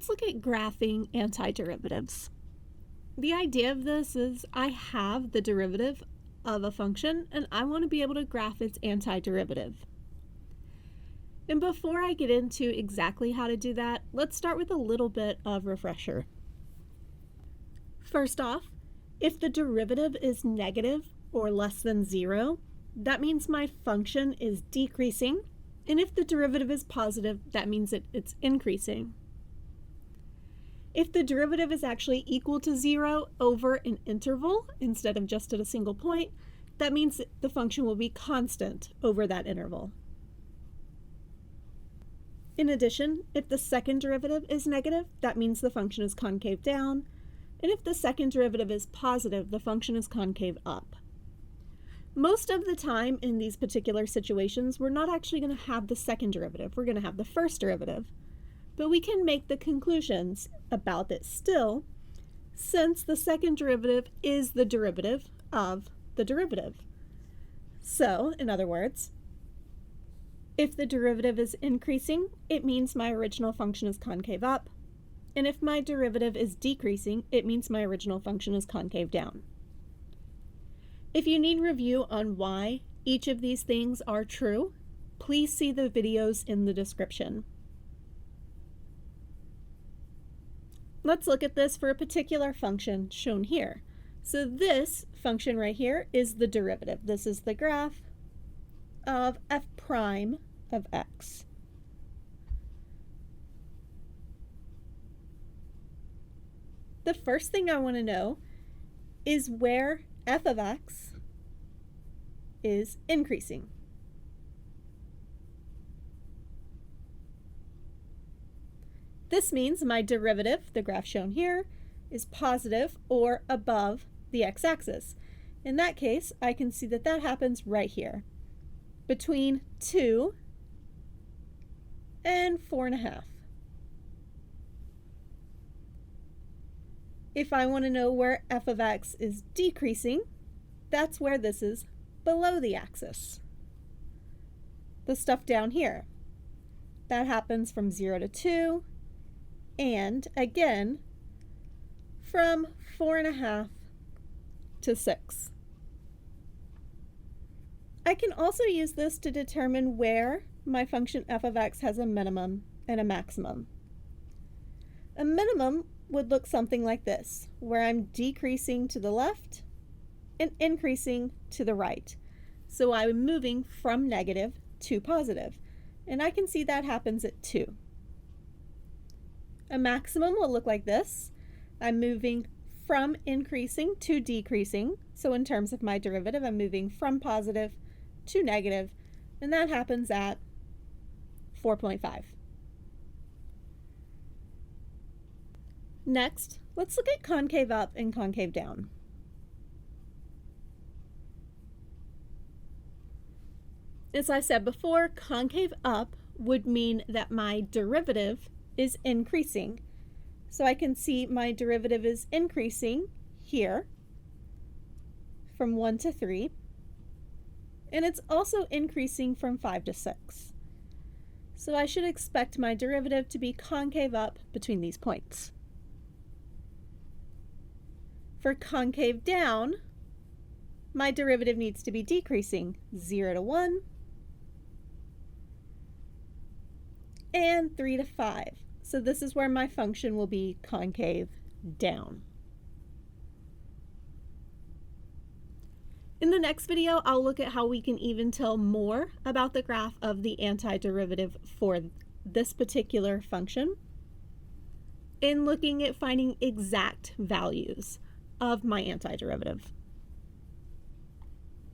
Let's look at graphing antiderivatives. The idea of this is I have the derivative of a function and I want to be able to graph its antiderivative. And before I get into exactly how to do that, let's start with a little bit of refresher. First off, if the derivative is negative or less than 0, that means my function is decreasing, and if the derivative is positive, that means it's increasing. If the derivative is actually equal to 0 over an interval instead of just at a single point, that means that the function will be constant over that interval. In addition, if the second derivative is negative, that means the function is concave down, and if the second derivative is positive, the function is concave up. Most of the time in these particular situations, we're not actually going to have the second derivative, we're going to have the first derivative. But we can make the conclusions about it still, since the second derivative is the derivative of the derivative. So, in other words, if the derivative is increasing, it means my original function is concave up, and if my derivative is decreasing, it means my original function is concave down. If you need review on why each of these things are true, please see the videos in the description. Let's look at this for a particular function shown here. So this function right here is the derivative. This is the graph of f prime of x. The first thing I want to know is where f of x is increasing. This means my derivative, the graph shown here, is positive or above the x-axis. In that case, I can see that that happens right here, between 2 and 4.5. If I want to know where f of x is decreasing, that's where this is below the axis. The stuff down here. That happens from 0 to 2, and again from 4.5 to 6. I can also use this to determine where my function f of x has a minimum and a maximum. A minimum would look something like this, where I'm decreasing to the left and increasing to the right. So I'm moving from negative to positive, and I can see that happens at 2. A maximum will look like this. I'm moving from increasing to decreasing. So in terms of my derivative, I'm moving from positive to negative, and that happens at 4.5. Next, let's look at concave up and concave down. As I said before, concave up would mean that my derivative is increasing. So I can see my derivative is increasing here from 1 to 3, and it's also increasing from 5 to 6. So I should expect my derivative to be concave up between these points. For concave down, my derivative needs to be decreasing 0 to 1 and 3 to 5. So this is where my function will be concave down. In the next video, I'll look at how we can even tell more about the graph of the antiderivative for this particular function, in looking at finding exact values of my antiderivative.